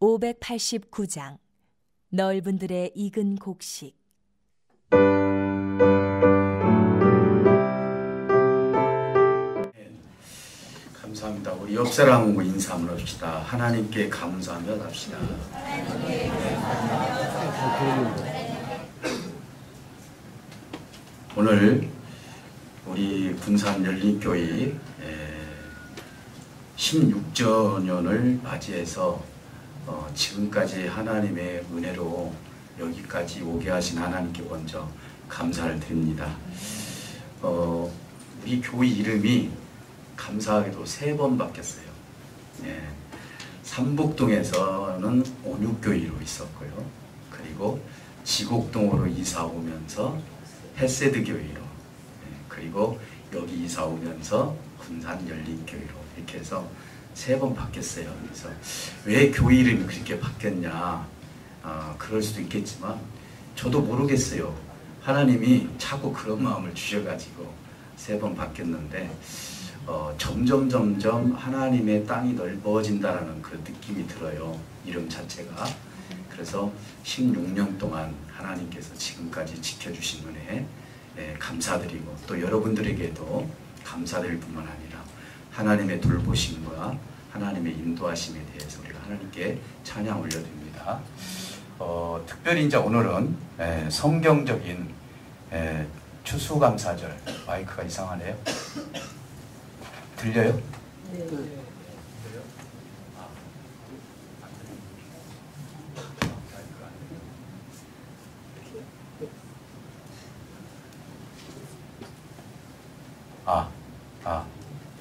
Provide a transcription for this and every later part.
589장 넓은들의 익은 곡식. 감사합니다. 우리 옆 사람 인사 한번 합시다. 하나님께 감사하며 합시다. 오늘 우리 군산 열린교회 16주년을 맞이해서 지금까지 하나님의 은혜로 여기까지 오게 하신 하나님께 먼저 감사를 드립니다. 우리 교회 이름이 감사하게도 3번 바뀌었어요. 삼복동에서는 온육교회로 있었고요. 그리고 지곡동으로 이사 오면서 헤세드교회로, 그리고 여기 이사 오면서 군산 열린교회로 이렇게 해서 3번 바뀌었어요. 그래서 왜 교회 이름이 그렇게 바뀌었냐, 그럴 수도 있겠지만 저도 모르겠어요. 하나님이 자꾸 그런 마음을 주셔가지고 3번 바뀌었는데 점점 하나님의 땅이 넓어진다라는 그 느낌이 들어요. 이름 자체가. 그래서 16년 동안 하나님께서 지금까지 지켜주신 은혜 감사드리고, 또 여러분들에게도 감사드릴 뿐만 아니라 하나님의 돌보심과 하나님의 인도하심에 대해서 우리가 하나님께 찬양 올려드립니다. 특별히 이제 오늘은 성경적인 추수감사절. 마이크가 이상하네요. 들려요? 네.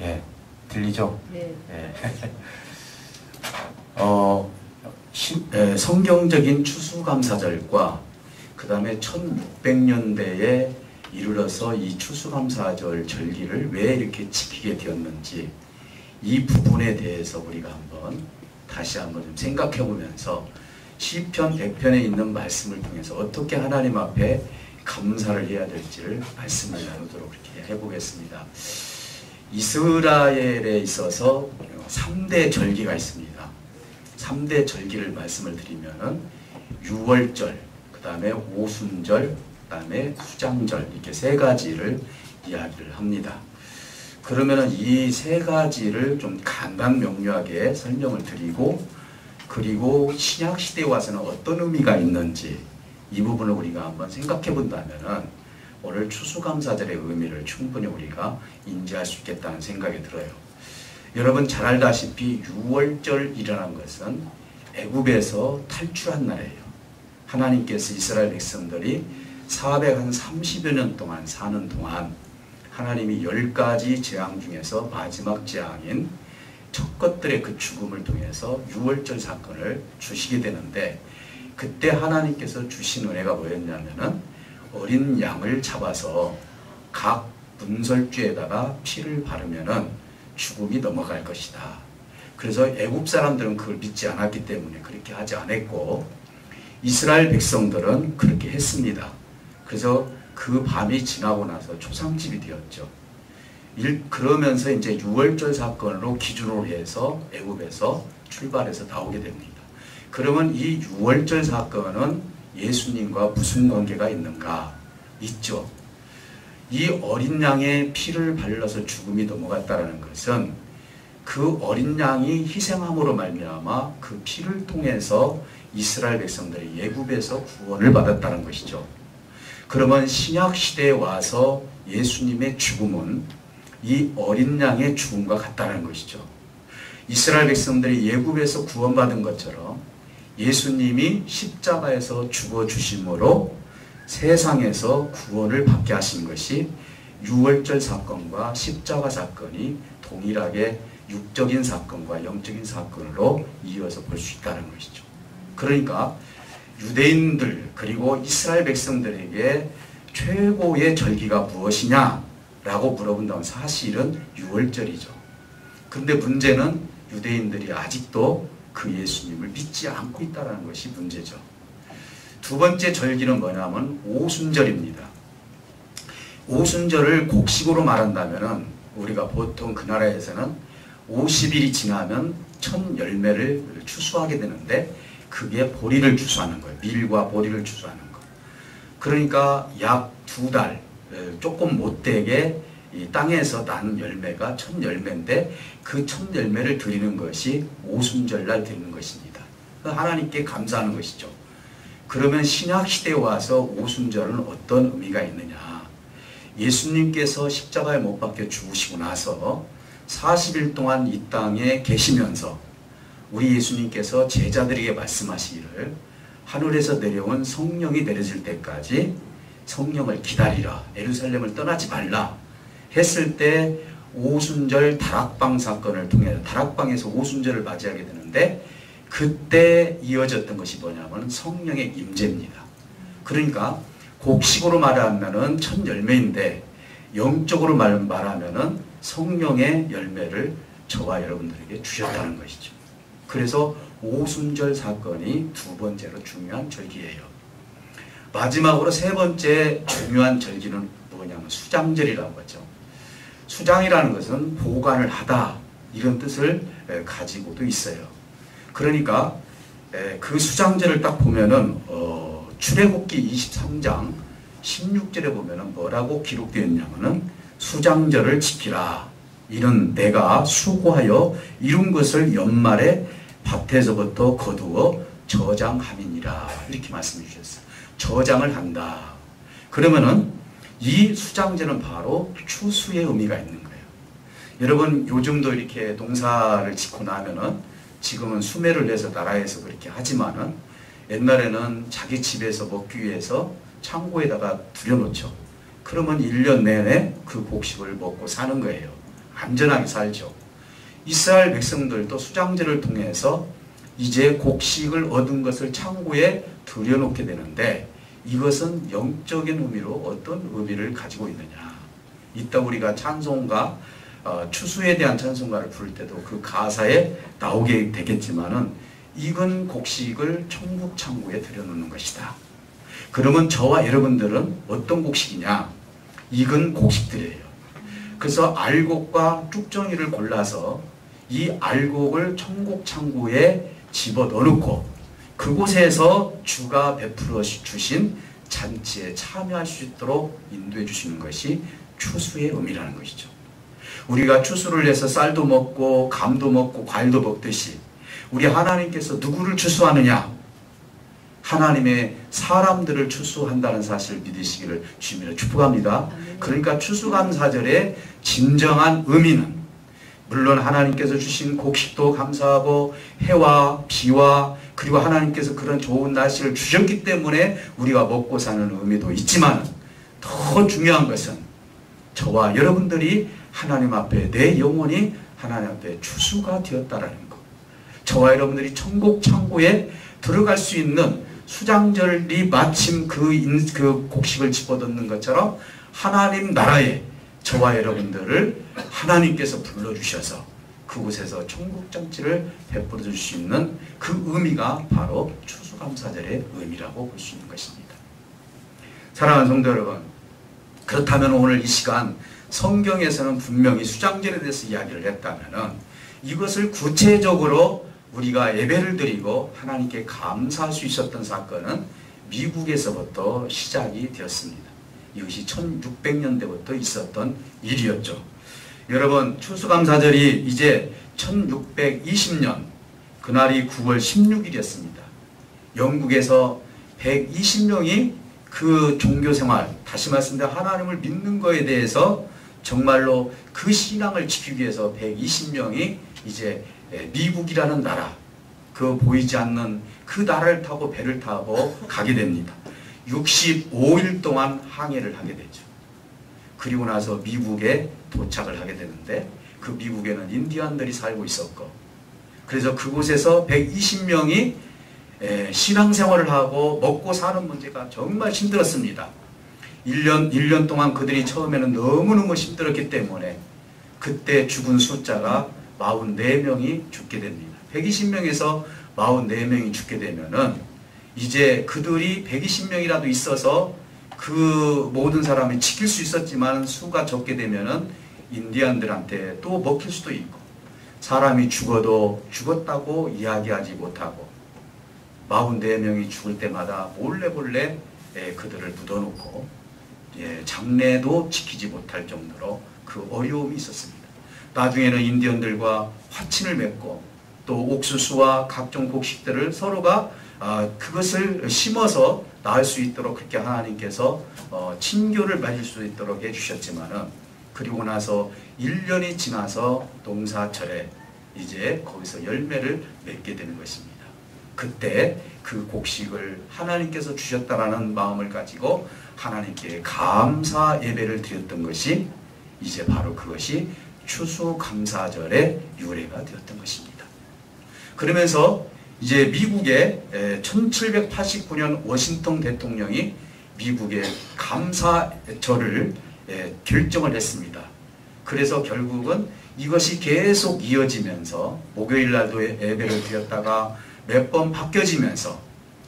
예, 들리죠? 네. 성경적인 추수감사절과 그 다음에 1600년대에 이르러서 이 추수감사절 절기를 왜 이렇게 지키게 되었는지, 이 부분에 대해서 우리가 다시 한번 좀 생각해 보면서 시편 100편에 있는 말씀을 통해서 어떻게 하나님 앞에 감사를 해야 될지를 말씀을 나누도록 그렇게 해보겠습니다. 이스라엘에 있어서 3대 절기가 있습니다. 3대 절기를 말씀을 드리면은 유월절, 그 다음에 오순절, 그 다음에 수장절, 이렇게 3가지를 이야기를 합니다. 그러면은 이 3가지를 좀 간단 명료하게 설명을 드리고, 그리고 신약 시대에 와서는 어떤 의미가 있는지 이 부분을 우리가 한번 생각해 본다면은 오늘 추수감사절의 의미를 충분히 우리가 인지할 수 있겠다는 생각이 들어요. 여러분 잘 알다시피 유월절이라는 것은 애굽에서 탈출한 날이에요. 하나님께서 이스라엘 백성들이 430여 년 동안 사는 동안 하나님이 10가지 재앙 중에서 마지막 재앙인 첫 것들의 그 죽음을 통해서 유월절 사건을 주시게 되는데, 그때 하나님께서 주신 은혜가 뭐였냐면은 어린 양을 잡아서 각 문설주에다가 피를 바르면은 죽음이 넘어갈 것이다. 그래서 애굽 사람들은 그걸 믿지 않았기 때문에 그렇게 하지 않았고, 이스라엘 백성들은 그렇게 했습니다. 그래서 그 밤이 지나고 나서 초상집이 되었죠. 그러면서 이제 유월절 사건으로 기준으로 해서 애굽에서 출발해서 나오게 됩니다. 그러면 이 유월절 사건은 예수님과 무슨 관계가 있는가? 있죠. 이 어린 양의 피를 발라서 죽음이 넘어갔다는 것은 그 어린 양이 희생함으로 말미암아 그 피를 통해서 이스라엘 백성들이 애굽에서 구원을 받았다는 것이죠. 그러면 신약 시대에 와서 예수님의 죽음은 이 어린 양의 죽음과 같다는 것이죠. 이스라엘 백성들이 애굽에서 구원받은 것처럼 예수님이 십자가에서 죽어주심으로 세상에서 구원을 받게 하신 것이 유월절 사건과 십자가 사건이 동일하게 육적인 사건과 영적인 사건으로 이어서 볼 수 있다는 것이죠. 그러니까 유대인들 그리고 이스라엘 백성들에게 최고의 절기가 무엇이냐라고 물어본다면 사실은 유월절이죠. 그런데 문제는 유대인들이 아직도 그 예수님을 믿지 않고 있다는 것이 문제죠. 두 번째 절기는 뭐냐면 오순절입니다. 오순절을 곡식으로 말한다면 우리가 보통 그 나라에서는 50일이 지나면 첫 열매를 추수하게 되는데 그게 보리를 추수하는 거예요. 밀과 보리를 추수하는 거. 그러니까 약 2달 조금 못되게 이 땅에서 난 열매가 첫 열매인데 그 첫 열매를 드리는 것이 오순절날 드리는 것입니다. 하나님께 감사하는 것이죠. 그러면 신약시대에 와서 오순절은 어떤 의미가 있느냐. 예수님께서 십자가에 못 박혀 죽으시고 나서 40일 동안 이 땅에 계시면서 우리 예수님께서 제자들에게 말씀하시기를 하늘에서 내려온 성령이 내려질 때까지 성령을 기다리라. 예루살렘을 떠나지 말라. 했을 때 오순절 다락방 사건을 통해 다락방에서 오순절을 맞이하게 되는데 그때 이어졌던 것이 뭐냐면 성령의 임재입니다. 그러니까 곡식으로 말하면은 첫 열매인데 영적으로 말하면은 성령의 열매를 저와 여러분들에게 주셨다는 것이죠. 그래서 오순절 사건이 두 번째로 중요한 절기예요. 마지막으로 세 번째 중요한 절기는 뭐냐면 수장절이라고 하죠. 수장이라는 것은 보관을 하다 이런 뜻을 가지고도 있어요. 그러니까 그 수장절을 딱 보면은 출애굽기 23장 16절에 보면은 뭐라고 기록되어 있냐면은 수장절을 지키라. 이는 내가 수고하여 이룬 것을 연말에 밭에서부터 거두어 저장함이니라. 이렇게 말씀해 주셨어요. 저장을 한다. 그러면은 이 수장절은 바로 추수의 의미가 있는 거예요. 여러분 요즘도 이렇게 농사를 짓고 나면은 지금은 수매를 해서 나라에서 그렇게 하지만은 옛날에는 자기 집에서 먹기 위해서 창고에다가 들여놓죠. 그러면 1년 내내 그 곡식을 먹고 사는 거예요. 안전하게 살죠. 이스라엘 백성들도 수장절을 통해서 이제 곡식을 얻은 것을 창고에 들여놓게 되는데 이것은 영적인 의미로 어떤 의미를 가지고 있느냐. 이따 우리가 찬송가 추수에 대한 찬송가를 부를 때도 그 가사에 나오게 되겠지만은 익은 곡식을 천국 창고에 들여놓는 것이다. 그러면 저와 여러분들은 어떤 곡식이냐? 익은 곡식들이에요. 그래서 알곡과 쭉정이를 골라서 이 알곡을 천국 창고에 집어 넣어놓고 그곳에서 주가 베풀어 주신 잔치에 참여할 수 있도록 인도해 주시는 것이 추수의 의미라는 것이죠. 우리가 추수를 해서 쌀도 먹고 감도 먹고 과일도 먹듯이 우리 하나님께서 누구를 추수하느냐? 하나님의 사람들을 추수한다는 사실을 믿으시기를 주님으로 축복합니다. 그러니까 추수감사절의 진정한 의미는 물론 하나님께서 주신 곡식도 감사하고 해와 비와 그리고 하나님께서 그런 좋은 날씨를 주셨기 때문에 우리가 먹고 사는 의미도 있지만 더 중요한 것은 저와 여러분들이 하나님 앞에 내 영혼이 하나님 앞에 추수가 되었다라는 것. 저와 여러분들이 천국 창고에 들어갈 수 있는 수장절이 마침 그 곡식을 집어넣는 것처럼 하나님 나라에 저와 여러분들을 하나님께서 불러주셔서 그곳에서 천국잔치를 베풀어 줄 수 있는 그 의미가 바로 추수감사절의 의미라고 볼 수 있는 것입니다. 사랑하는 성도 여러분, 그렇다면 오늘 이 시간 성경에서는 분명히 수장절에 대해서 이야기를 했다면 이것을 구체적으로 우리가 예배를 드리고 하나님께 감사할 수 있었던 사건은 미국에서부터 시작이 되었습니다. 이것이 1600년대부터 있었던 일이었죠. 여러분 추수감사절이 이제 1620년 그날이 9월 16일이었습니다. 영국에서 120명이 그 종교생활, 다시 말씀드려 하나님을 믿는 거에 대해서 정말로 그 신앙을 지키기 위해서 120명이 이제 미국이라는 나라, 그 보이지 않는 그 나라를 타고 배를 타고 가게 됩니다. 65일 동안 항해를 하게 되죠. 그리고 나서 미국에 도착을 하게 되는데 그 미국에는 인디언들이 살고 있었고 그래서 그곳에서 120명이 신앙생활을 하고 먹고 사는 문제가 정말 힘들었습니다. 1년 동안 그들이 처음에는 너무너무 힘들었기 때문에 그때 죽은 숫자가 44명이 죽게 됩니다. 120명에서 44명이 죽게 되면은 이제 그들이 120명이라도 있어서 그 모든 사람이 지킬 수 있었지만 수가 적게 되면은 인디안들한테 또 먹힐 수도 있고 사람이 죽어도 죽었다고 이야기하지 못하고 44명이 죽을 때마다 몰래 그들을 묻어놓고 장례도 지키지 못할 정도로 그 어려움이 있었습니다. 나중에는 인디언들과 화친을 맺고 또 옥수수와 각종 곡식들을 서로가 그것을 심어서 낳을 수 있도록 그렇게 하나님께서 친교를 맺을 수 있도록 해주셨지만은, 그리고 나서 1년이 지나서 농사철에 이제 거기서 열매를 맺게 되는 것입니다. 그때 그 곡식을 하나님께서 주셨다라는 마음을 가지고 하나님께 감사 예배를 드렸던 것이 이제 바로 그것이 추수감사절의 유래가 되었던 것입니다. 그러면서 이제 미국의 1789년 워싱턴 대통령이 미국의 감사절을 결정을 했습니다. 그래서 결국은 이것이 계속 이어지면서 목요일 날도 예배를 드렸다가 몇 번 바뀌어지면서,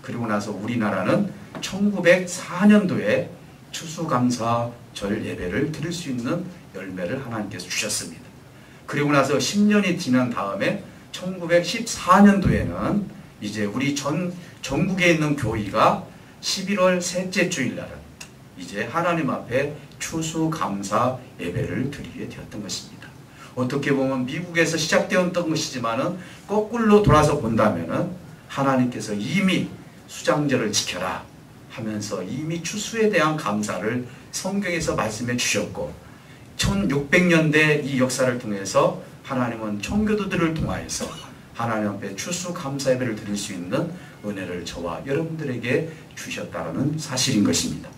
그리고 나서 우리나라는 1904년도에 추수감사절 예배를 드릴 수 있는 열매를 하나님께서 주셨습니다. 그리고 나서 10년이 지난 다음에 1914년도에는 이제 우리 전국에 있는 교회가 11월 셋째 주일날은 이제 하나님 앞에 추수감사 예배를 드리게 되었던 것입니다. 어떻게 보면 미국에서 시작되었던 것이지만은 거꾸로 돌아서 본다면은 하나님께서 이미 수장절을 지켜라 하면서 이미 추수에 대한 감사를 성경에서 말씀해 주셨고, 1600년대 이 역사를 통해서 하나님은 청교도들을 통하여서 하나님 앞에 추수감사 예배를 드릴 수 있는 은혜를 저와 여러분들에게 주셨다는 사실인 것입니다.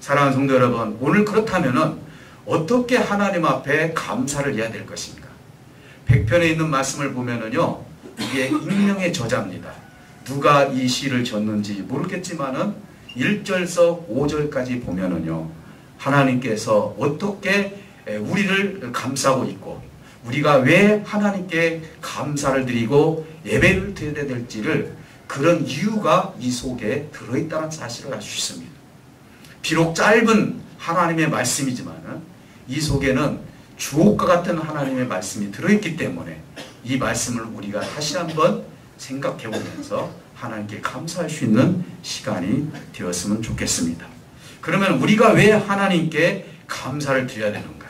사랑하는 성도 여러분, 오늘 그렇다면은 어떻게 하나님 앞에 감사를 해야 될 것인가? 100편에 있는 말씀을 보면은요, 이게 익명의 저자입니다. 누가 이 시를 졌는지 모르겠지만은 1절서 5절까지 보면은요, 하나님께서 어떻게 우리를 감싸고 있고 우리가 왜 하나님께 감사를 드리고 예배를 드려야 될지를, 그런 이유가 이 속에 들어있다는 사실을 알 수 있습니다. 비록 짧은 하나님의 말씀이지만은 이 속에는 주옥과 같은 하나님의 말씀이 들어있기 때문에 이 말씀을 우리가 다시 한번 생각해 보면서 하나님께 감사할 수 있는 시간이 되었으면 좋겠습니다. 그러면 우리가 왜 하나님께 감사를 드려야 되는가?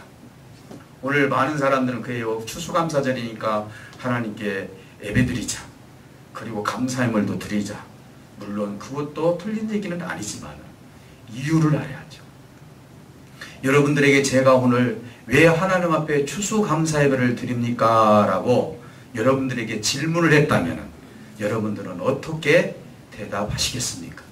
오늘 많은 사람들은 그래요, 추수감사절이니까 하나님께 예배드리자, 그리고 감사의물도 드리자. 물론 그것도 틀린 얘기는 아니지만 이유를 알아야죠. 여러분들에게 제가 오늘 왜 하나님 앞에 추수감사 예배를 드립니까? 라고 여러분들에게 질문을 했다면 여러분들은 어떻게 대답하시겠습니까?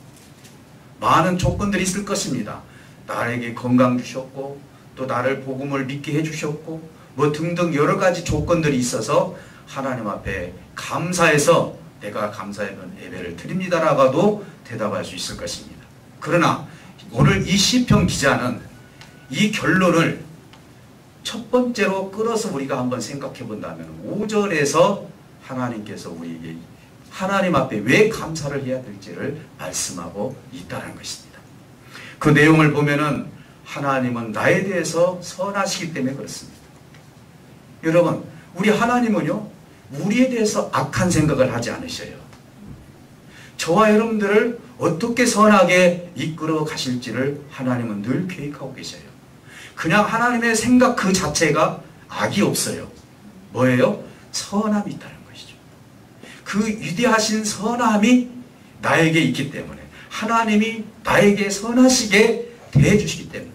많은 조건들이 있을 것입니다. 나에게 건강 주셨고 또 나를 복음을 믿게 해주셨고 뭐 등등 여러 가지 조건들이 있어서 하나님 앞에 감사해서 내가 감사 예배를 드립니다라고도 대답할 수 있을 것입니다. 그러나 오늘 이 시편 기자는 이 결론을 첫 번째로 끌어서 우리가 한번 생각해 본다면 5절에서 하나님께서 우리에게 하나님 앞에 왜 감사를 해야 될지를 말씀하고 있다는 것입니다. 그 내용을 보면은 하나님은 나에 대해서 선하시기 때문에 그렇습니다. 여러분, 우리 하나님은요, 우리에 대해서 악한 생각을 하지 않으셔요. 저와 여러분들을 어떻게 선하게 이끌어 가실지를 하나님은 늘 계획하고 계셔요. 그냥 하나님의 생각 그 자체가 악이 없어요. 뭐예요? 선함이 있다는 것이죠. 그 위대하신 선함이 나에게 있기 때문에 하나님이 나에게 선하시게 대해주시기 때문에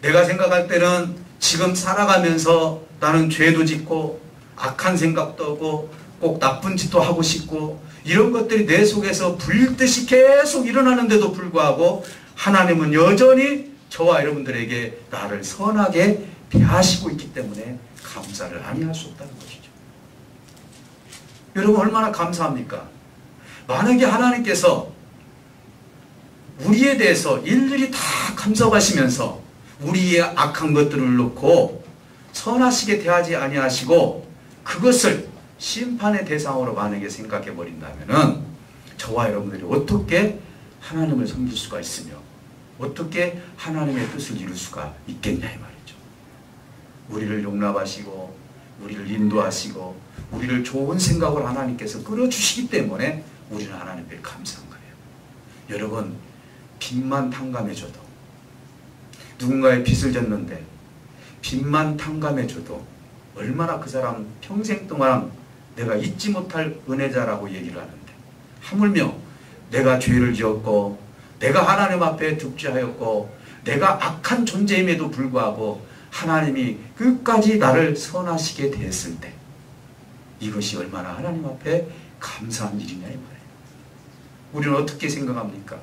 내가 생각할 때는 지금 살아가면서 나는 죄도 짓고 악한 생각도 하고 꼭 나쁜 짓도 하고 싶고 이런 것들이 내 속에서 불듯이 계속 일어나는데도 불구하고 하나님은 여전히 저와 여러분들에게 나를 선하게 대하시고 있기 때문에 감사를 아니할 수 없다는 것이죠. 여러분 얼마나 감사합니까? 만약에 하나님께서 우리에 대해서 일일이 다 감사하시면서 우리의 악한 것들을 놓고 선하시게 대하지 아니하시고 그것을 심판의 대상으로 만약에 생각해 버린다면은 저와 여러분들이 어떻게 하나님을 섬길 수가 있으며 어떻게 하나님의 뜻을 이룰 수가 있겠냐 이 말이죠. 우리를 용납하시고 우리를 인도하시고 우리를 좋은 생각으로 하나님께서 끌어주시기 때문에 우리는 하나님께 감사한 거예요. 여러분, 빚만 탕감해줘도, 누군가의 빚을 졌는데 빚만 탕감해줘도 얼마나 그 사람 평생 동안 내가 잊지 못할 은혜자라고 얘기를 하는데, 하물며 내가 죄를 지었고 내가 하나님 앞에 득죄하였고 내가 악한 존재임에도 불구하고 하나님이 끝까지 나를 선하시게 됐을 때 이것이 얼마나 하나님 앞에 감사한 일이냐 이 말이에요. 우리는 어떻게 생각합니까?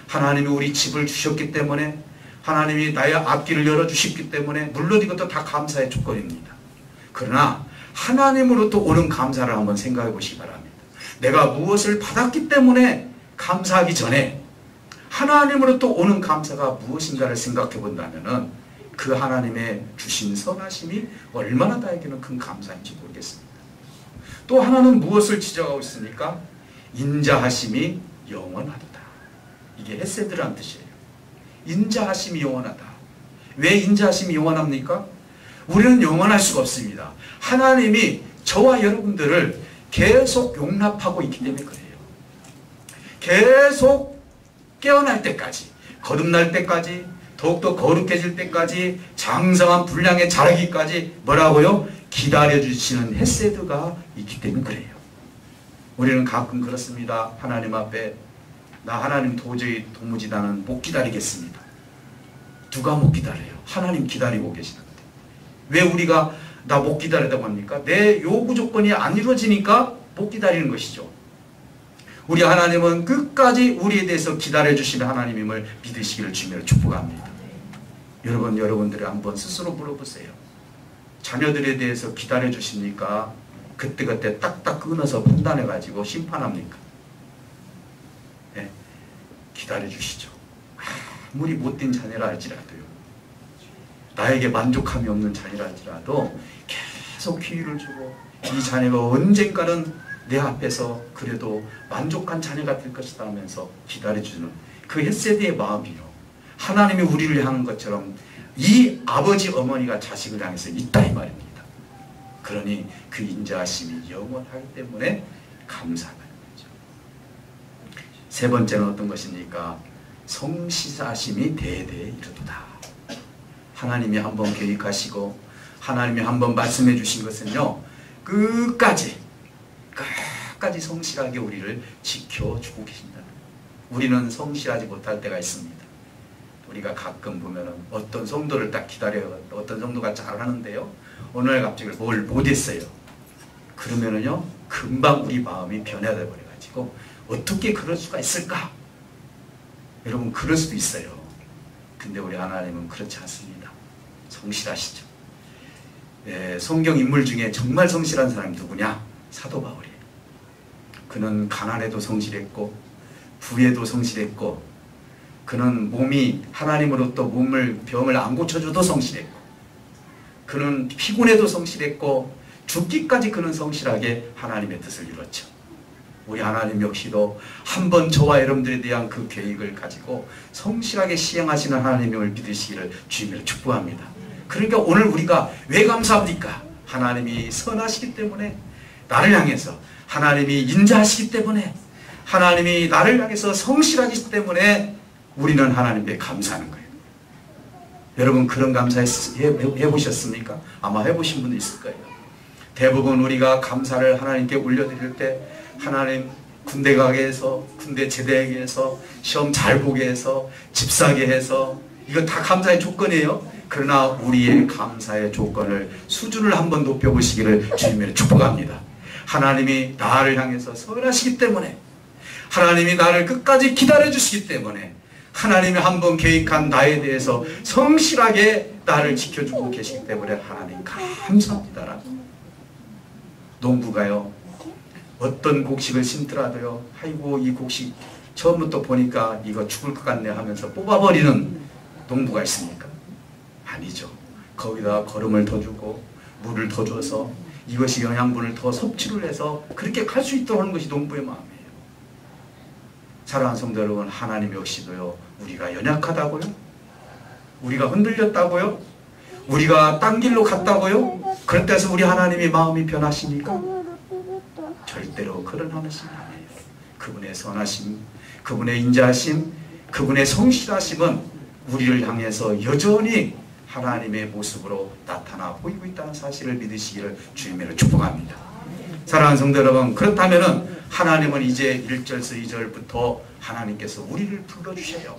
하나님이 우리 집을 주셨기 때문에, 하나님이 나의 앞길을 열어주셨기 때문에, 물론 이것도 다 감사의 조건입니다. 그러나 하나님으로부터 오는 감사를 한번 생각해 보시기 바랍니다. 내가 무엇을 받았기 때문에 감사하기 전에 하나님으로부터 오는 감사가 무엇인가를 생각해 본다면 그 하나님의 주신 선하심이 얼마나 나에게는 큰 감사인지 모르겠습니다. 또 하나는 무엇을 지적하고 있습니까? 인자하심이 영원하도다. 이게 헤세드라는 뜻이에요. 인자하심이 영원하다. 왜 인자하심이 영원합니까? 우리는 영원할 수가 없습니다. 하나님이 저와 여러분들을 계속 용납하고 있기 때문에 그래요. 계속 깨어날 때까지, 거듭날 때까지, 더욱더 거룩해질 때까지, 장성한 분량에 자라기까지 뭐라고요? 기다려주시는 헤세드가 있기 때문에 그래요. 우리는 가끔 그렇습니다. 하나님 앞에 나 하나님 도무지 나는 못 기다리겠습니다. 누가 못 기다려요? 하나님 기다리고 계시는데 왜 우리가 나 못 기다리다고 합니까? 내 요구 조건이 안 이루어지니까 못 기다리는 것이죠. 우리 하나님은 끝까지 우리에 대해서 기다려주시는 하나님임을 믿으시기를 주님으로 축복합니다. 여러분들이 한번 스스로 물어보세요. 자녀들에 대해서 기다려주십니까? 그때그때 딱딱 끊어서 판단해가지고 심판합니까? 네, 기다려주시죠. 아무리 못된 자녀라 할지라도요, 나에게 만족함이 없는 자녀라 할지라도 계속 기회를 주고 이 자녀가 언젠가는 내 앞에서 그래도 만족한 자녀가 될 것이다 하면서 기다려주는 그 헤세드의 마음이요, 하나님이 우리를 향한 것처럼 이 아버지 어머니가 자식을 향해서 있다 이 말입니다. 그러니 그 인자하심이 영원하기 때문에 감사하는 거죠. 세 번째는 어떤 것입니까? 성시사심이 대대에 이르도다. 하나님이 한번 계획하시고 하나님이 한번 말씀해 주신 것은요, 끝까지 성실하게 우리를 지켜주고 계신다. 우리는 성실하지 못할 때가 있습니다. 우리가 가끔 보면은 어떤 성도를 딱 기다려요. 어떤 성도가 잘하는데요, 어느 날 갑자기 뭘 못했어요. 그러면은요, 금방 우리 마음이 변해야 돼 버려가지고 어떻게 그럴 수가 있을까? 여러분, 그럴 수도 있어요. 근데 우리 하나님은 그렇지 않습니다. 성실하시죠. 예, 성경 인물 중에 정말 성실한 사람이 누구냐? 사도 바울이에요. 그는 가난에도 성실했고 부에도 성실했고, 그는 몸이 하나님으로부터 병을 안 고쳐줘도 성실했고, 그는 피곤해도 성실했고, 죽기까지 그는 성실하게 하나님의 뜻을 이뤘죠. 우리 하나님 역시도 한번 저와 여러분들에 대한 그 계획을 가지고 성실하게 시행하시는 하나님을 믿으시기를 주님으로 축복합니다. 그러니까 오늘 우리가 왜 감사합니까? 하나님이 선하시기 때문에, 나를 향해서 하나님이 인자하시기 때문에, 하나님이 나를 향해서 성실하기 때문에 우리는 하나님께 감사하는 거예요. 여러분, 그런 감사 해보셨습니까? 아마 해보신 분도 있을 거예요. 대부분 우리가 감사를 하나님께 올려드릴 때, 하나님 군대 가게 해서, 군대 제대하게 해서, 시험 잘 보게 해서, 집 사게 해서, 이거 다 감사의 조건이에요. 그러나 우리의 감사의 조건을, 수준을 한번 높여보시기를 주님으로 축복합니다. 하나님이 나를 향해서 선하시기 때문에, 하나님이 나를 끝까지 기다려주시기 때문에, 하나님이 한번 계획한 나에 대해서 성실하게 나를 지켜주고 계시기 때문에 하나님 감사합니다. 농부가요, 어떤 곡식을 심더라도요, 아이고 이 곡식 처음부터 보니까 이거 죽을 것 같네 하면서 뽑아버리는 농부가 있습니까? 아니죠. 거기다가 거름을 더 주고 물을 더 줘서 이것이 영양분을 더 섭취를 해서 그렇게 갈 수 있도록 하는 것이 농부의 마음이에요. 사랑하는 성도 여러분, 하나님 역시도요, 우리가 연약하다고요? 우리가 흔들렸다고요? 우리가 딴 길로 갔다고요? 그렇다 해서 우리 하나님이 마음이 변하십니까? 절대로 그런 하나님 아니에요. 그분의 선하심, 그분의 인자하심, 그분의 성실하심은 우리를 향해서 여전히 하나님의 모습으로 나타나 보이고 있다는 사실을 믿으시기를 주님으로 축복합니다. 사랑하는 성도 여러분, 그렇다면 하나님은 이제 1절에서 2절부터 하나님께서 우리를 불러주셔요.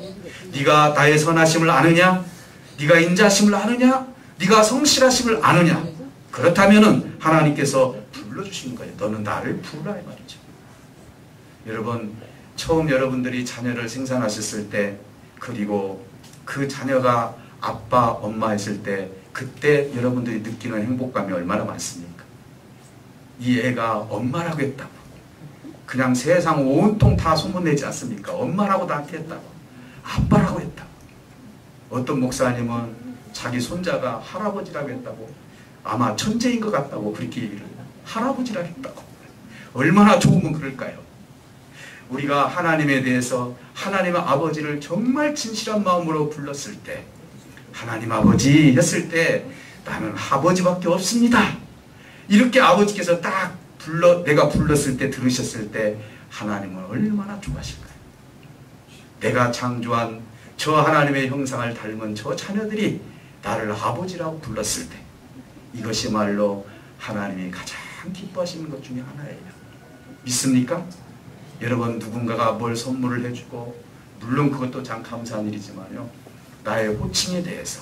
네가 나의 선하심을 아느냐? 네가 인자하심을 아느냐? 네가 성실하심을 아느냐? 그렇다면 하나님께서 불러주시는 거예요. 너는 나를 부르라 이 말이죠. 여러분, 처음 여러분들이 자녀를 생산하셨을 때, 그리고 그 자녀가 아빠, 엄마 했을 때, 그때 여러분들이 느끼는 행복감이 얼마나 많습니까? 이 애가 엄마라고 했다고, 그냥 세상 온통 다 소문내지 않습니까? 엄마라고 다 했다고, 아빠라고 했다고. 어떤 목사님은 자기 손자가 할아버지라고 했다고, 아마 천재인 것 같다고 그렇게 얘기를 해요. 할아버지라고 했다고. 얼마나 좋으면 그럴까요? 우리가 하나님에 대해서 하나님의 아버지를 정말 진실한 마음으로 불렀을 때, 하나님 아버지 했을 때, 나는 아버지밖에 없습니다, 이렇게 아버지께서 딱 내가 불렀을 때, 들으셨을 때 하나님은 얼마나 좋아하실까요? 내가 창조한 저 하나님의 형상을 닮은 저 자녀들이 나를 아버지라고 불렀을 때, 이것이 말로 하나님이 가장 기뻐하시는 것 중에 하나예요. 믿습니까? 여러분, 누군가가 뭘 선물을 해주고, 물론 그것도 참 감사한 일이지만요, 나의 호칭에 대해서,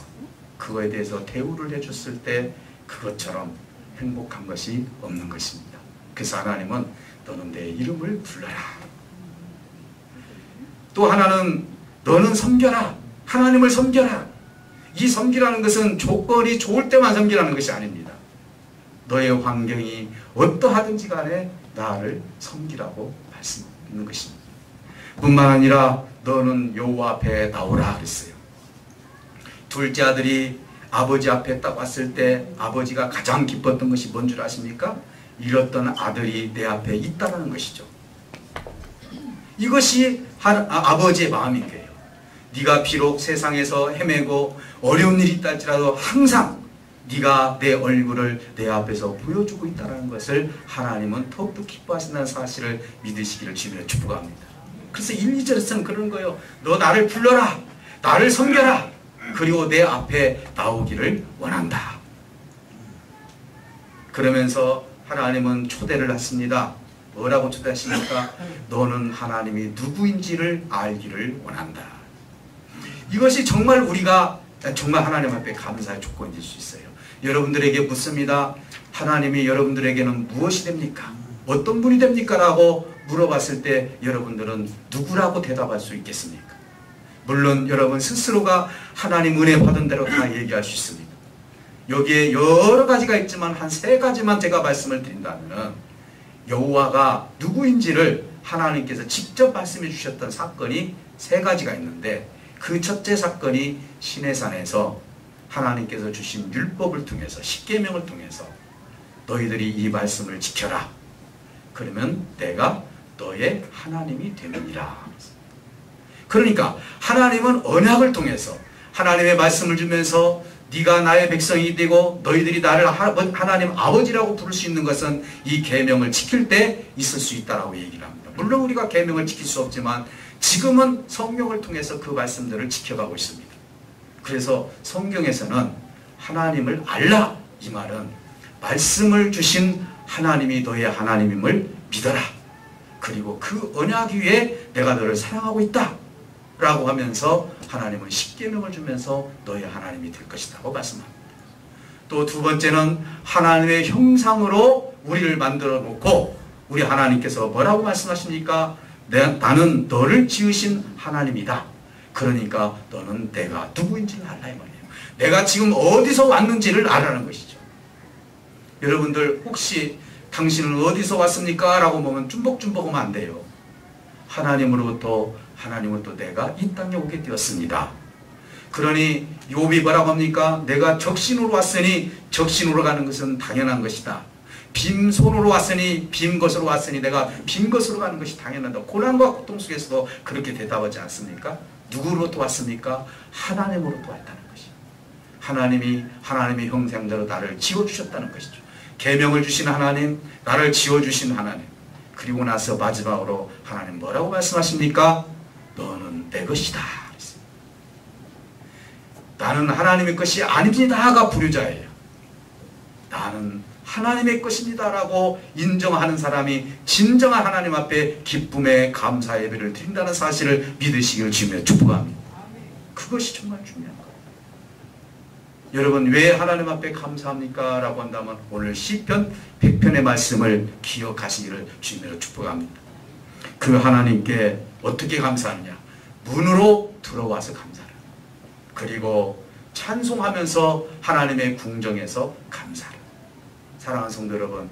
그거에 대해서 대우를 해줬을 때 그것처럼 행복한 것이 없는 것입니다. 그래서 하나님은 너는 내 이름을 불러라. 또 하나는 너는 섬겨라. 하나님을 섬겨라. 이 섬기라는 것은 조건이 좋을 때만 섬기라는 것이 아닙니다. 너의 환경이 어떠하든지 간에 나를 섬기라고 말씀하는 것입니다. 뿐만 아니라 너는 여호와 앞에 나오라 그랬어요. 둘째 아들이 아버지 앞에 딱 왔을 때 아버지가 가장 기뻤던 것이 뭔 줄 아십니까? 잃었던 아들이 내 앞에 있다는 것이죠. 이것이 아버지의 마음인 거예요. 네가 비록 세상에서 헤매고 어려운 일이 있다 할지라도 항상 네가 내 얼굴을 내 앞에서 보여주고 있다는 것을 하나님은 더욱더 기뻐하신다는 사실을 믿으시기를 주님으로 축복합니다. 그래서 1, 2절에서는 그런 거예요. 너 나를 불러라. 나를 섬겨라. 그리고 내 앞에 나오기를 원한다. 그러면서 하나님은 초대를 했습니다. 뭐라고 초대하십니까? 너는 하나님이 누구인지를 알기를 원한다. 이것이 정말 우리가 정말 하나님 앞에 감사의 조건일 수 있어요. 여러분들에게 묻습니다. 하나님이 여러분들에게는 무엇이 됩니까? 어떤 분이 됩니까? 라고 물어봤을 때 여러분들은 누구라고 대답할 수 있겠습니까? 물론 여러분 스스로가 하나님 은혜 받은 대로 다 얘기할 수 있습니다. 여기에 여러 가지가 있지만 한 3가지만 제가 말씀을 드린다면, 여호와가 누구인지를 하나님께서 직접 말씀해 주셨던 사건이 3가지가 있는데, 그 첫째 사건이 시내산에서 하나님께서 주신 율법을 통해서, 십계명을 통해서 너희들이 이 말씀을 지켜라. 그러면 내가 너의 하나님이 되느니라. 그러니까 하나님은 언약을 통해서 하나님의 말씀을 주면서 네가 나의 백성이 되고 너희들이 나를 하나님 아버지라고 부를 수 있는 것은 이 계명을 지킬 때 있을 수 있다라고 얘기를 합니다. 물론 우리가 계명을 지킬 수 없지만 지금은 성경을 통해서 그 말씀들을 지켜가고 있습니다. 그래서 성경에서는 하나님을 알라, 이 말은 말씀을 주신 하나님이 너의 하나님임을 믿어라. 그리고 그 언약 위에 내가 너를 사랑하고 있다 라고 하면서 하나님은 십계명을 주면서 너의 하나님이 될 것이라고 말씀합니다. 또 두 번째는 하나님의 형상으로 우리를 만들어 놓고 우리 하나님께서 뭐라고 말씀하십니까? 나는 너를 지으신 하나님이다. 그러니까 너는 내가 누구인지를 알라 이 말이에요. 내가 지금 어디서 왔는지를 알아라는 것이죠. 여러분들 혹시 당신은 어디서 왔습니까? 라고 보면 쭝벅쭝벅하면 안 돼요. 하나님으로부터 내가 이 땅에 오게 되었습니다. 그러니 욥이 뭐라고 합니까? 내가 적신으로 왔으니 적신으로 가는 것은 당연한 것이다. 빈손으로 왔으니 빈 것으로 왔으니 내가 빈 것으로 가는 것이 당연하다. 고난과 고통 속에서도 그렇게 대답하지 않습니까? 누구로부터 왔습니까? 하나님으로부터 왔다는 것이. 하나님이 하나님의 형상대로 나를 지어주셨다는 것이죠. 계명을 주신 하나님, 나를 지어주신 하나님. 그리고 나서 마지막으로 하나님 뭐라고 말씀하십니까? 너는 내 것이다. 나는 하나님의 것이 아닙니다가 불효자예요. 나는 하나님의 것입니다 라고 인정하는 사람이 진정한 하나님 앞에 기쁨의 감사 예배를 드린다는 사실을 믿으시기를 주며 축복합니다. 그것이 정말 중요한 거예요. 여러분 왜 하나님 앞에 감사합니까? 라고 한다면 오늘 시편 100편의 말씀을 기억하시기를 주님으로 축복합니다. 그 하나님께 어떻게 감사하느냐? 문으로 들어와서 감사를, 그리고 찬송하면서 하나님의 궁정에서 감사를. 사랑하는 성도 여러분,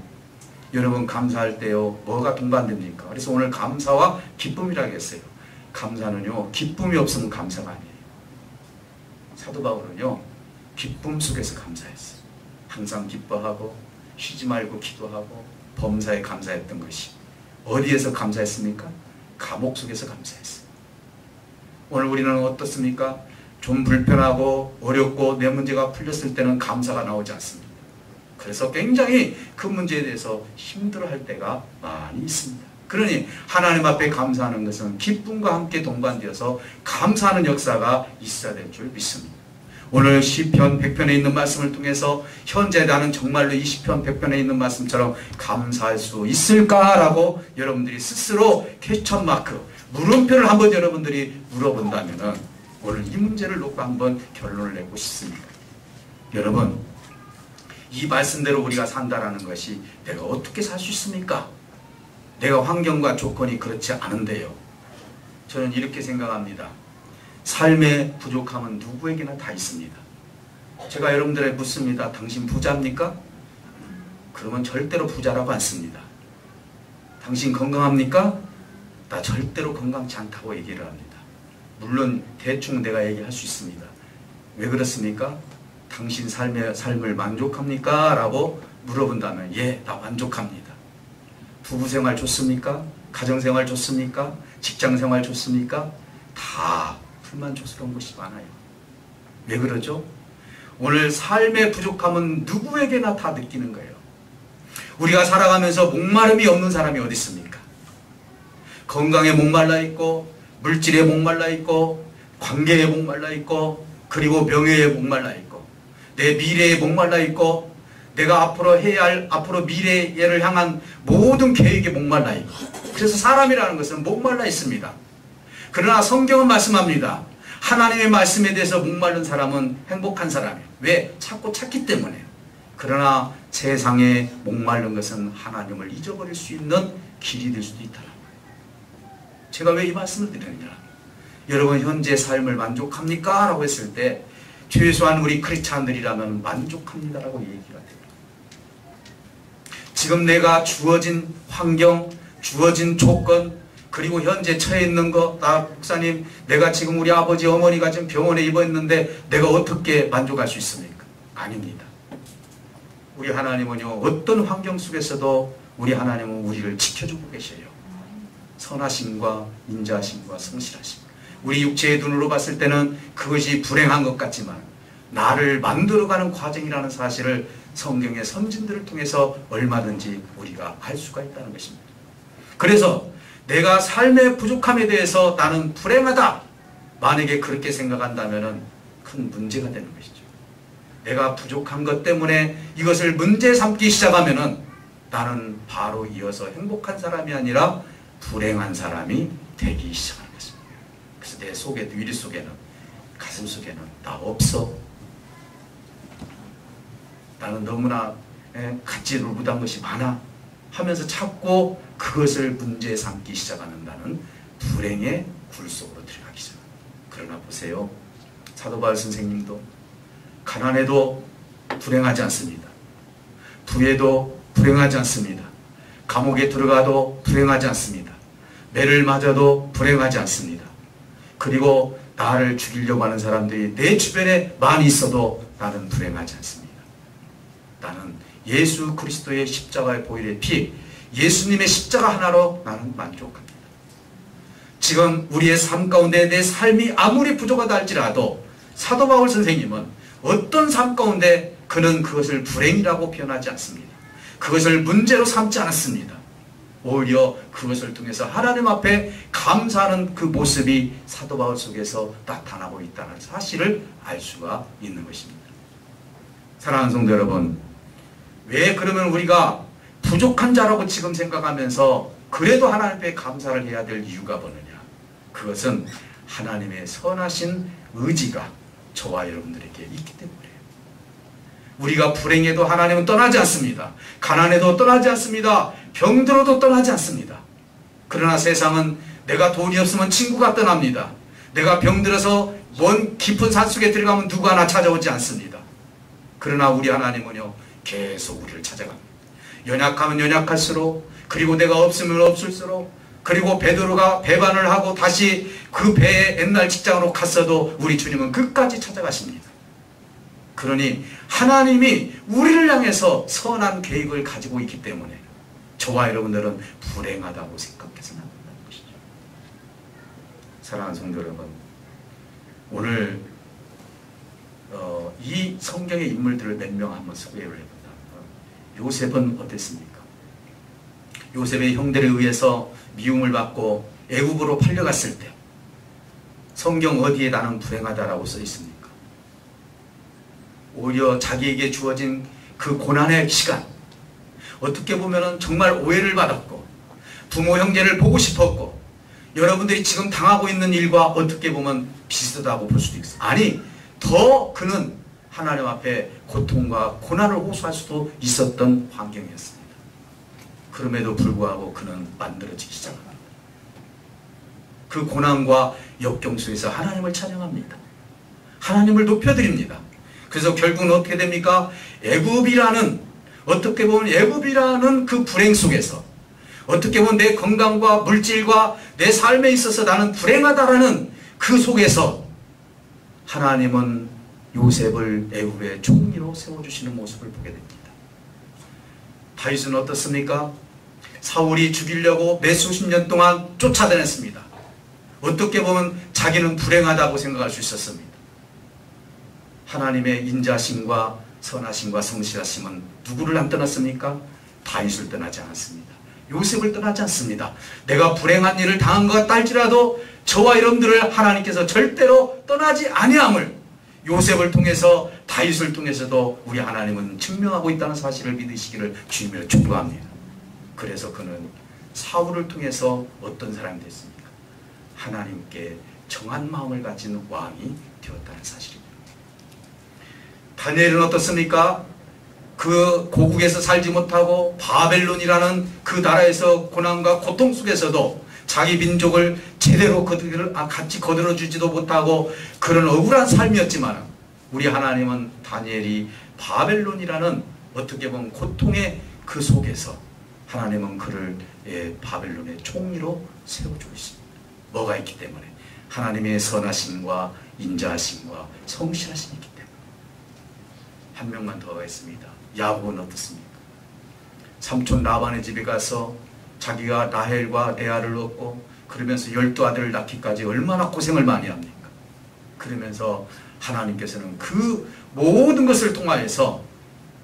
여러분 감사할 때요 뭐가 동반됩니까? 그래서 오늘 감사와 기쁨이라고 했어요. 감사는요 기쁨이 없으면 감사가 아니에요. 사도 바울은요 기쁨 속에서 감사했어요. 항상 기뻐하고 쉬지 말고 기도하고 범사에 감사했던 것이 어디에서 감사했습니까? 감옥 속에서 감사했어요. 오늘 우리는 어떻습니까? 좀 불편하고 어렵고 내 문제가 풀렸을 때는 감사가 나오지 않습니다. 그래서 굉장히 그 문제에 대해서 힘들어할 때가 많이 있습니다. 그러니 하나님 앞에 감사하는 것은 기쁨과 함께 동반되어서 감사하는 역사가 있어야 될 줄 믿습니다. 오늘 시편 100편에 있는 말씀을 통해서 현재 나는 정말로 이 시편 100편에 있는 말씀처럼 감사할 수 있을까라고 여러분들이 스스로 퀘스천 마크, 물음표를 한번 여러분들이 물어본다면 오늘 이 문제를 놓고 한번 결론을 내고 싶습니다. 여러분 이 말씀대로 우리가 산다라는 것이 내가 어떻게 살 수 있습니까? 내가 환경과 조건이 그렇지 않은데요. 저는 이렇게 생각합니다. 삶의 부족함은 누구에게나 다 있습니다. 제가 여러분들에게 묻습니다. 당신 부자입니까? 그러면 절대로 부자라고 않습니다. 당신 건강합니까? 나 절대로 건강치 않다고 얘기를 합니다. 물론 대충 내가 얘기할 수 있습니다. 왜 그렇습니까? 당신 삶을 만족합니까? 라고 물어본다면 예, 나 만족합니다. 부부생활 좋습니까? 가정생활 좋습니까? 직장생활 좋습니까? 다 불만족스러운 것이 많아요. 왜 그러죠? 오늘 삶의 부족함은 누구에게나 다 느끼는 거예요. 우리가 살아가면서 목마름이 없는 사람이 어디 있습니까? 건강에 목말라 있고 물질에 목말라 있고 관계에 목말라 있고 그리고 명예에 목말라 있고 내 미래에 목말라 있고 내가 앞으로 해야 할 앞으로 미래를 향한 모든 계획에 목말라 있고 그래서 사람이라는 것은 목말라 있습니다. 그러나 성경은 말씀합니다. 하나님의 말씀에 대해서 목마른 사람은 행복한 사람이에요. 왜? 찾기 때문에. 그러나 세상에 목마른 것은 하나님을 잊어버릴 수 있는 길이 될 수도 있다는 거예요. 제가 왜 이 말씀을 드리느냐? 여러분 현재 삶을 만족합니까? 라고 했을 때 최소한 우리 크리스찬들이라면 만족합니다라고 얘기가 돼요. 지금 내가 주어진 환경, 주어진 조건, 그리고 현재 처해 있는 것, 나 목사님 내가 지금 우리 아버지 어머니가 지금 병원에 입어 있는데 내가 어떻게 만족할 수 있습니까? 아닙니다. 우리 하나님은요 어떤 환경 속에서도 우리 하나님은 우리를 지켜주고 계셔요. 선하심과 인자하심과 성실하심. 우리 육체의 눈으로 봤을 때는 그것이 불행한 것 같지만 나를 만들어가는 과정이라는 사실을 성경의 선진들을 통해서 얼마든지 우리가 알 수가 있다는 것입니다. 그래서 내가 삶의 부족함에 대해서 나는 불행하다. 만약에 그렇게 생각한다면 큰 문제가 되는 것이죠. 내가 부족한 것 때문에 이것을 문제 삼기 시작하면 나는 바로 이어서 행복한 사람이 아니라 불행한 사람이 되기 시작하는 것입니다. 그래서 내 속에, 위리 속에는, 가슴 속에는 나 없어. 나는 너무나 가치로부단 것이 많아 하면서 찾고 그것을 문제 삼기 시작하는 나는 불행의 굴 속으로 들어가기 시작합니다. 그러나 보세요. 사도 바울 선생님도 가난해도 불행하지 않습니다. 부에도 불행하지 않습니다. 감옥에 들어가도 불행하지 않습니다. 매를 맞아도 불행하지 않습니다. 그리고 나를 죽이려고 하는 사람들이 내 주변에 많이 있어도 나는 불행하지 않습니다. 나는 예수 그리스도의 십자가의 보혈의 피, 예수님의 십자가 하나로 나는 만족합니다. 지금 우리의 삶 가운데 내 삶이 아무리 부족하다 할지라도 사도 바울 선생님은 어떤 삶 가운데 그는 그것을 불행이라고 표현하지 않습니다. 그것을 문제로 삼지 않았습니다. 오히려 그것을 통해서 하나님 앞에 감사하는 그 모습이 사도 바울 속에서 나타나고 있다는 사실을 알 수가 있는 것입니다. 사랑하는 성도 여러분, 왜 그러면 우리가 부족한 자라고 지금 생각하면서 그래도 하나님 앞에 감사를 해야 될 이유가 뭐느냐? 그것은 하나님의 선하신 의지가 저와 여러분들에게 있기 때문이에요. 우리가 불행해도 하나님은 떠나지 않습니다. 가난해도 떠나지 않습니다. 병들어도 떠나지 않습니다. 그러나 세상은 내가 돈이 없으면 친구가 떠납니다. 내가 병들어서 먼 깊은 산속에 들어가면 누구 하나 찾아오지 않습니다. 그러나 우리 하나님은요, 계속 우리를 찾아갑니다. 연약하면 연약할수록, 그리고 내가 없으면 없을수록, 그리고 베드로가 배반을 하고 다시 그 배에 옛날 직장으로 갔어도 우리 주님은 끝까지 찾아가십니다. 그러니 하나님이 우리를 향해서 선한 계획을 가지고 있기 때문에 저와 여러분들은 불행하다고 생각해서는 안 된다는 것이죠. 사랑하는 성도 여러분, 오늘 이 성경의 인물들을 몇 명 한번 소개를 해본다. 요셉은 어땠습니까? 요셉의 형들에 의해서 미움을 받고 애굽으로 팔려갔을 때 성경 어디에 나는 불행하다라고 써 있습니까? 오히려 자기에게 주어진 그 고난의 시간, 어떻게 보면 정말 오해를 받았고 부모 형제를 보고 싶었고 여러분들이 지금 당하고 있는 일과 어떻게 보면 비슷하다고 볼 수도 있어요. 아니, 더 그는 하나님 앞에 고통과 고난을 호소할 수도 있었던 환경이었습니다. 그럼에도 불구하고 그는 만들어지기 시작합니다. 그 고난과 역경 속에서 하나님을 찬양합니다. 하나님을 높여드립니다. 그래서 결국은 어떻게 됩니까? 애굽이라는, 어떻게 보면 애굽이라는 그 불행 속에서, 어떻게 보면 내 건강과 물질과 내 삶에 있어서 나는 불행하다라는 그 속에서 하나님은 요셉을 애굽의 총리로 세워주시는 모습을 보게 됩니다. 다윗은 어떻습니까? 사울이 죽이려고 몇 수십 년 동안 쫓아다녔습니다. 어떻게 보면 자기는 불행하다고 생각할 수 있었습니다. 하나님의 인자심과 선하심과 성실하심은 누구를 안 떠났습니까? 다윗을 떠나지 않았습니다. 요셉을 떠나지 않습니다. 내가 불행한 일을 당한 것 같다 할지라도 저와 여러분들을 하나님께서 절대로 떠나지 아니함을 요셉을 통해서, 다윗을 통해서도 우리 하나님은 증명하고 있다는 사실을 믿으시기를 주님을 축복합니다. 그래서 그는 사울을 통해서 어떤 사람이 됐습니까? 하나님께 정한 마음을 가진 왕이 되었다는 사실입니다. 다니엘은 어떻습니까? 그 고국에서 살지 못하고 바벨론이라는 그 나라에서 고난과 고통 속에서도 자기 민족을 제대로 같이 거들어주지도 못하고 그런 억울한 삶이었지만 우리 하나님은 다니엘이 바벨론이라는 어떻게 보면 고통의 그 속에서 하나님은 그를 바벨론의 총리로 세워주고 있습니다. 뭐가 있기 때문에? 하나님의 선하심과 인자하심과 성실하심이 있기 때문에. 한 명만 더 하겠습니다. 야곱은 어떻습니까? 삼촌 라반의 집에 가서 자기가 라헬과 레아를 얻고 그러면서 12아들을 낳기까지 얼마나 고생을 많이 합니까? 그러면서 하나님께서는 그 모든 것을 통하여서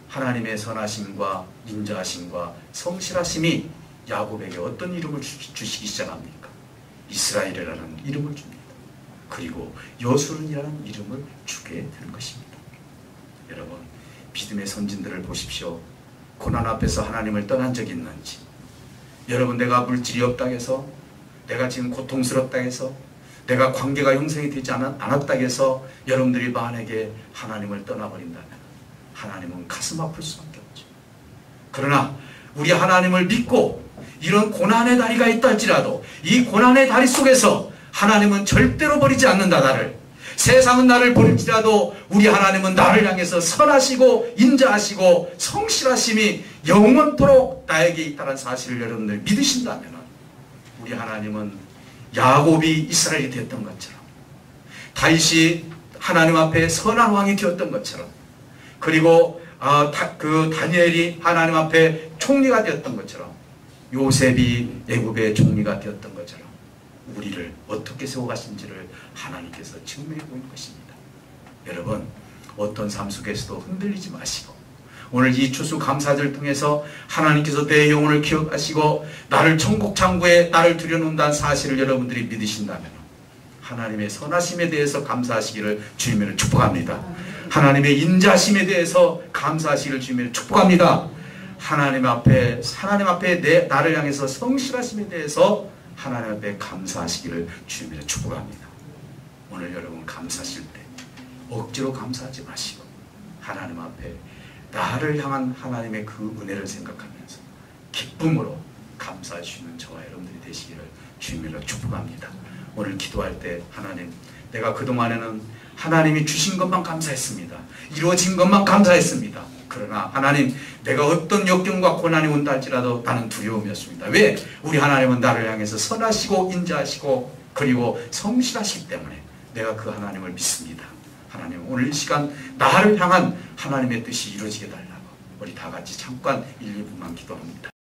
하나님의 선하심과 인자하심과 성실하심이 야곱에게 어떤 이름을 주시기 시작합니까? 이스라엘이라는 이름을 줍니다. 그리고 여수른이라는 이름을 주게 되는 것입니다. 여러분, 믿음의 선진들을 보십시오. 고난 앞에서 하나님을 떠난 적이 있는지, 여러분, 내가 물질이 없다 해서, 내가 지금 고통스럽다 해서, 내가 관계가 형성이 되지 않았다 해서 여러분들이 만약에 하나님을 떠나버린다면 하나님은 가슴 아플 수밖에 없죠. 그러나 우리 하나님을 믿고 이런 고난의 다리가 있다 할지라도 이 고난의 다리 속에서 하나님은 절대로 버리지 않는다. 나를, 세상은 나를 버릴지라도 우리 하나님은 나를 향해서 선하시고 인자하시고 성실하심이 영원토록 나에게 있다는 사실을 여러분들 믿으신다면 우리 하나님은 야곱이 이스라엘이 되었던 것처럼, 다윗이 하나님 앞에 선한 왕이 되었던 것처럼, 그리고 그 다니엘이 하나님 앞에 총리가 되었던 것처럼, 요셉이 애굽의 총리가 되었던 것처럼 우리를 어떻게 세워가신지를 하나님께서 증명해 보이는 것입니다. 여러분, 어떤 삶 속에서도 흔들리지 마시고 오늘 이 추수 감사절을 통해서 하나님께서 내 영혼을 기억하시고 나를 천국 창고에 나를 들여놓는다는 사실을 여러분들이 믿으신다면 하나님의 선하심에 대해서 감사하시기를 주님을 축복합니다. 하나님의 인자심에 대해서 감사하시기를 주님을 축복합니다. 하나님 앞에 나를 향해서 성실하심에 대해서 하나님 앞에 감사하시기를 주님을 축복합니다. 오늘 여러분 감사하실 때 억지로 감사하지 마시고 하나님 앞에 나를 향한 하나님의 그 은혜를 생각하면서 기쁨으로 감사할 수 있는 저와 여러분들이 되시기를 주님으로 축복합니다. 오늘 기도할 때 하나님, 내가 그동안에는 하나님이 주신 것만 감사했습니다. 이루어진 것만 감사했습니다. 그러나 하나님, 내가 어떤 역경과 고난이 온다 할지라도 나는 두려움이었습니다. 왜? 우리 하나님은 나를 향해서 선하시고 인자하시고 그리고 성실하시기 때문에 내가 그 하나님을 믿습니다. 하나님, 오늘 이 시간 나를 향한 하나님의 뜻이 이루어지게 달라고 우리 다 같이 잠깐 1, 2분만 기도합니다.